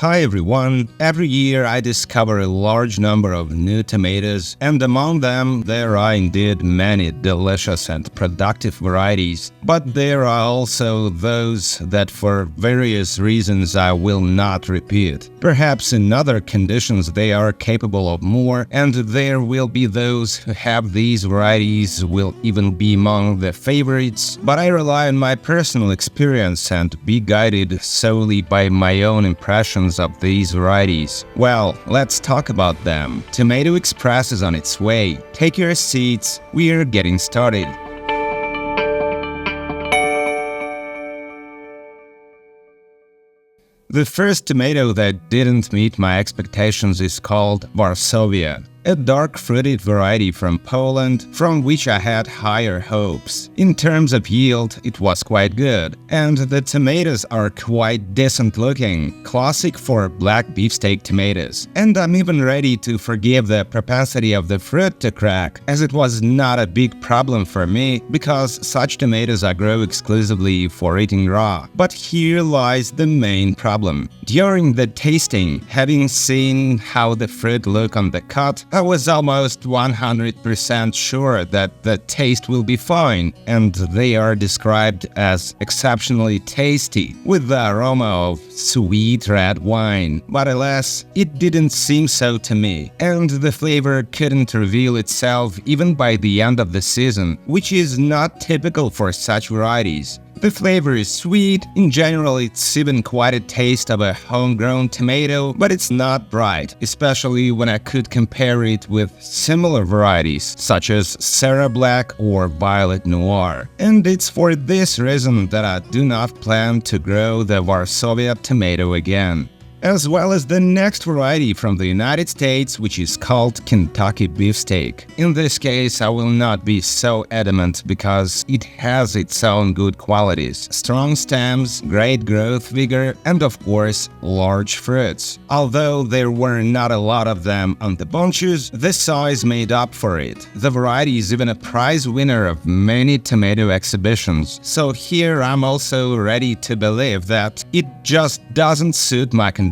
Hi everyone! Every year I discover a large number of new tomatoes, and among them there are indeed many delicious and productive varieties. But there are also those that for various reasons I will not repeat. Perhaps in other conditions they are capable of more, and there will be those who have these varieties will even be among the favorites, but I rely on my personal experience and be guided solely by my own impressions of these varieties. Well, let's talk about them. Tomato Express is on its way. Take your seats, we're getting started. The first tomato that didn't meet my expectations is called Varsovia, a dark fruited variety from Poland, from which I had higher hopes. In terms of yield, it was quite good, and the tomatoes are quite decent looking, classic for black beefsteak tomatoes. And I'm even ready to forgive the propensity of the fruit to crack, as it was not a big problem for me, because such tomatoes I grow exclusively for eating raw. But here lies the main problem. During the tasting, having seen how the fruit look on the cut, I was almost 100% sure that the taste will be fine, and they are described as exceptionally tasty, with the aroma of sweet red wine. But alas, it didn't seem so to me, and the flavor couldn't reveal itself even by the end of the season, which is not typical for such varieties. The flavor is sweet, in general it's even quite a taste of a homegrown tomato, but it's not bright, especially when I could compare it with similar varieties, such as Serra Black or Violet Noir. And it's for this reason that I do not plan to grow the Varsovia tomato again. As well as the next variety from the United States, which is called Kentucky Beefsteak. In this case, I will not be so adamant because it has its own good qualities: strong stems, great growth vigor, and of course, large fruits. Although there were not a lot of them on the bunches, the size made up for it. The variety is even a prize winner of many tomato exhibitions, so here I'm also ready to believe that it just doesn't suit my conditions.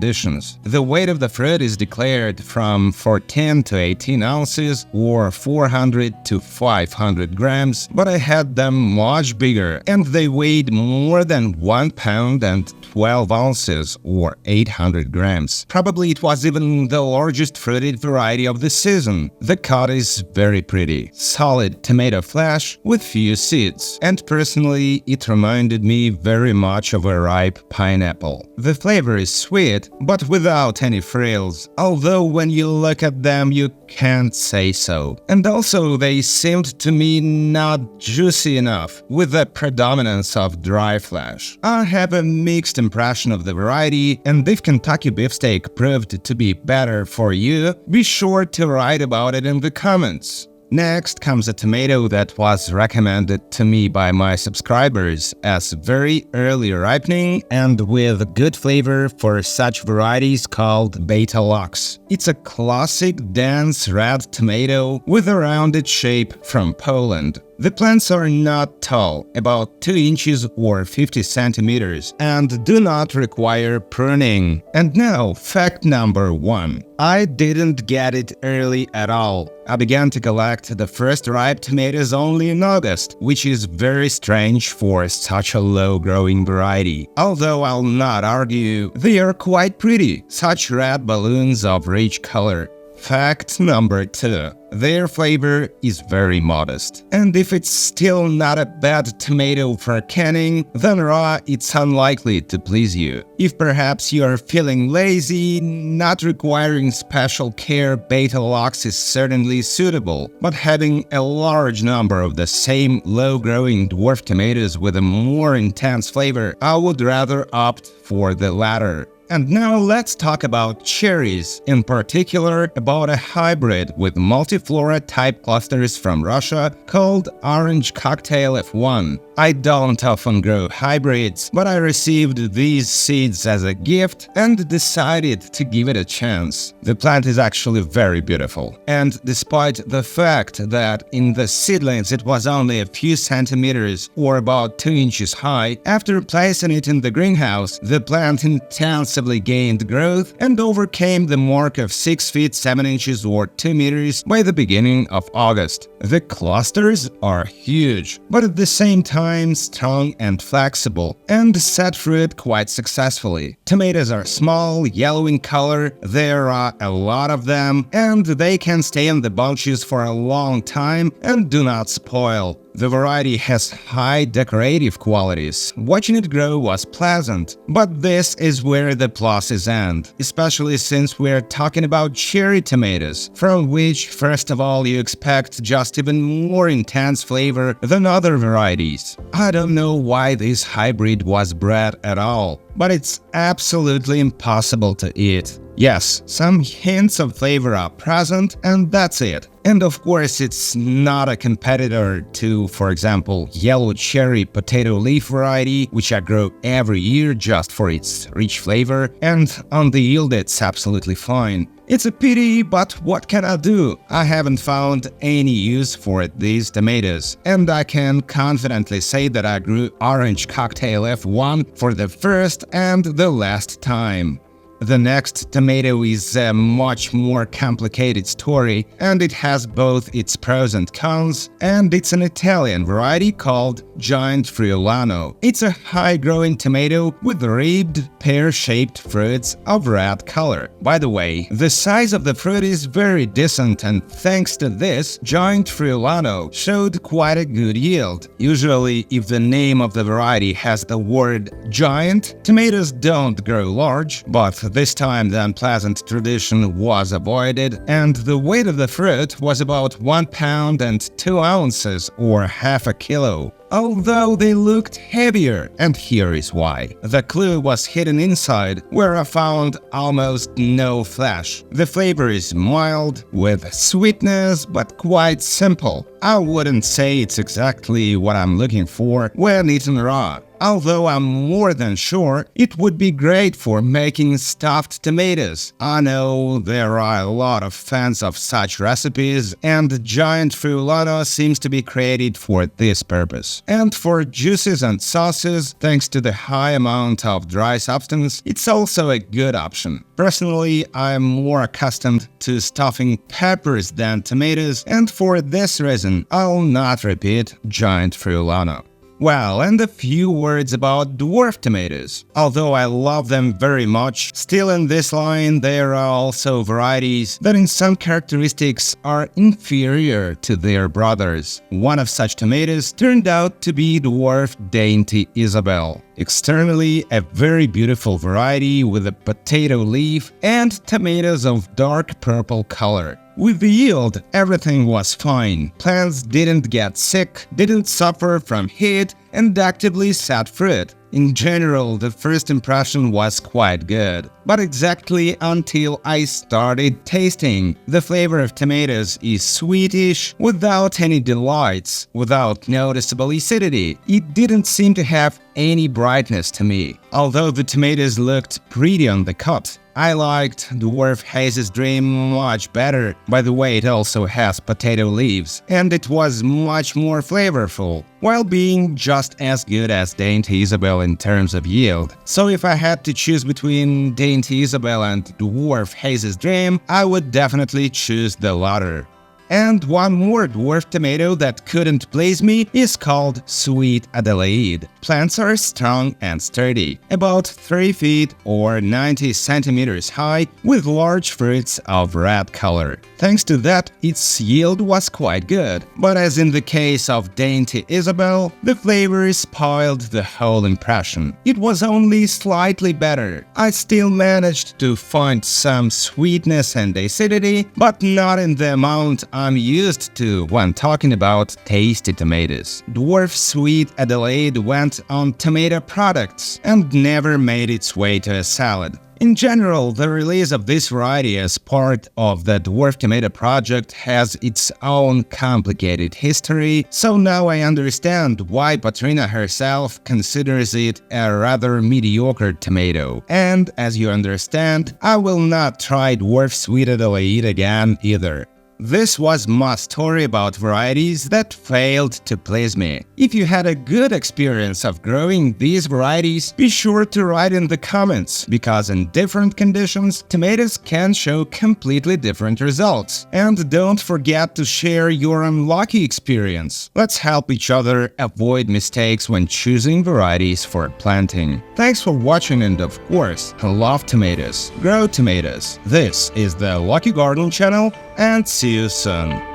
The weight of the fruit is declared from 14 to 18 ounces or 400 to 500 grams, but I had them much bigger, and they weighed more than 1 pound and 12 ounces or 800 grams. Probably it was even the largest fruited variety of the season. The cut is very pretty, solid tomato flesh with few seeds, and personally it reminded me very much of a ripe pineapple. The flavor is sweet, but without any frills, although when you look at them you can't say so. And also they seemed to me not juicy enough, with the predominance of dry flesh. I have a mixed impression of the variety, and if Kentucky Beefsteak proved to be better for you, be sure to write about it in the comments. Next comes a tomato that was recommended to me by my subscribers as very early ripening and with good flavor for such varieties called Betalux. It's a classic dense red tomato with a rounded shape from Poland. The plants are not tall, about 2 inches or 50 centimeters, and do not require pruning. And now, fact number 1. I didn't get it early at all. I began to collect the first ripe tomatoes only in August, which is very strange for such a low-growing variety. Although I'll not argue, they are quite pretty, such red balloons of rich color. Fact number 2. Their flavor is very modest, and if it's still not a bad tomato for canning, then raw it's unlikely to please you. If perhaps you are feeling lazy, not requiring special care, Betalock is certainly suitable, but having a large number of the same low-growing dwarf tomatoes with a more intense flavor, I would rather opt for the latter. And now let's talk about cherries, in particular about a hybrid with multiflora type clusters from Russia called Orange Cocktail F1. I don't often grow hybrids, but I received these seeds as a gift and decided to give it a chance. The plant is actually very beautiful, and despite the fact that in the seedlings it was only a few centimeters or about 2 inches high, after placing it in the greenhouse, the plant intensely progressively gained growth and overcame the mark of 6 feet 7 inches or 2 meters by the beginning of August. The clusters are huge, but at the same time strong and flexible, and set fruit quite successfully. Tomatoes are small, yellow in color, there are a lot of them, and they can stay in the bunches for a long time and do not spoil. The variety has high decorative qualities. Watching it grow was pleasant, but this is where the pluses end, especially since we're talking about cherry tomatoes, from which, first of all, you expect just even more intense flavor than other varieties. I don't know why this hybrid was bred at all, but it's absolutely impossible to eat. Yes, some hints of flavor are present, and that's it. And of course, it's not a competitor to, for example, yellow cherry potato leaf variety, which I grow every year just for its rich flavor, and on the yield it's absolutely fine. It's a pity, but what can I do? I haven't found any use for these tomatoes, and I can confidently say that I grew Orange Cocktail F1 for the first and the last time. The next tomato is a much more complicated story, and it has both its pros and cons, and it's an Italian variety called Giante Friulano. It's a high-growing tomato with ribbed, pear-shaped fruits of red color. By the way, the size of the fruit is very decent, and thanks to this, Giante Friulano showed quite a good yield. Usually, if the name of the variety has the word giant, tomatoes don't grow large, but this time the unpleasant tradition was avoided, and the weight of the fruit was about 1 pound and 2 ounces, or half a kilo. Although they looked heavier, and here is why. The clue was hidden inside, where I found almost no flesh. The flavor is mild, with sweetness, but quite simple. I wouldn't say it's exactly what I'm looking for when eaten raw, although I'm more than sure it would be great for making stuffed tomatoes. I know there are a lot of fans of such recipes, and Giante Friulano seems to be created for this purpose. And for juices and sauces, thanks to the high amount of dry substance, it's also a good option. Personally, I'm more accustomed to stuffing peppers than tomatoes, and for this reason, I'll not repeat Giante Friulano. Well, and a few words about dwarf tomatoes. Although I love them very much, still in this line there are also varieties that in some characteristics are inferior to their brothers. One of such tomatoes turned out to be dwarf Dainty Isabel. Externally, a very beautiful variety with a potato leaf and tomatoes of dark purple color. With the yield, everything was fine. Plants didn't get sick, didn't suffer from heat, and actively set fruit. In general, the first impression was quite good, but exactly until I started tasting. The flavor of tomatoes is sweetish, without any delights, without noticeable acidity. It didn't seem to have any brightness to me, although the tomatoes looked pretty on the cut. I liked Dwarf Haze's Dream much better. By the way, it also has potato leaves, and it was much more flavorful, while being just as good as Dainty Isabel in terms of yield. So if I had to choose between Dainty Isabel and Dwarf Haze's Dream, I would definitely choose the latter. And one more dwarf tomato that couldn't please me is called Sweet Adelaide. Plants are strong and sturdy, about 3 feet or 90 centimeters high, with large fruits of red color. Thanks to that, its yield was quite good, but as in the case of Dainty Isabel, the flavor spoiled the whole impression. It was only slightly better. I still managed to find some sweetness and acidity, but not in the amount I'm used to when talking about tasty tomatoes. Dwarf Sweet Adelaide went on tomato products and never made its way to a salad. In general, the release of this variety as part of the Dwarf Tomato project has its own complicated history, so now I understand why Patrina herself considers it a rather mediocre tomato. And as you understand, I will not try Dwarf Sweet Adelaide again either. This was my story about varieties that failed to please me. If you had a good experience of growing these varieties, be sure to write in the comments, because in different conditions, tomatoes can show completely different results. And don't forget to share your unlucky experience. Let's help each other avoid mistakes when choosing varieties for planting. Thanks for watching, and of course, love tomatoes, grow tomatoes. This is the Lucky Garden channel, and see you soon.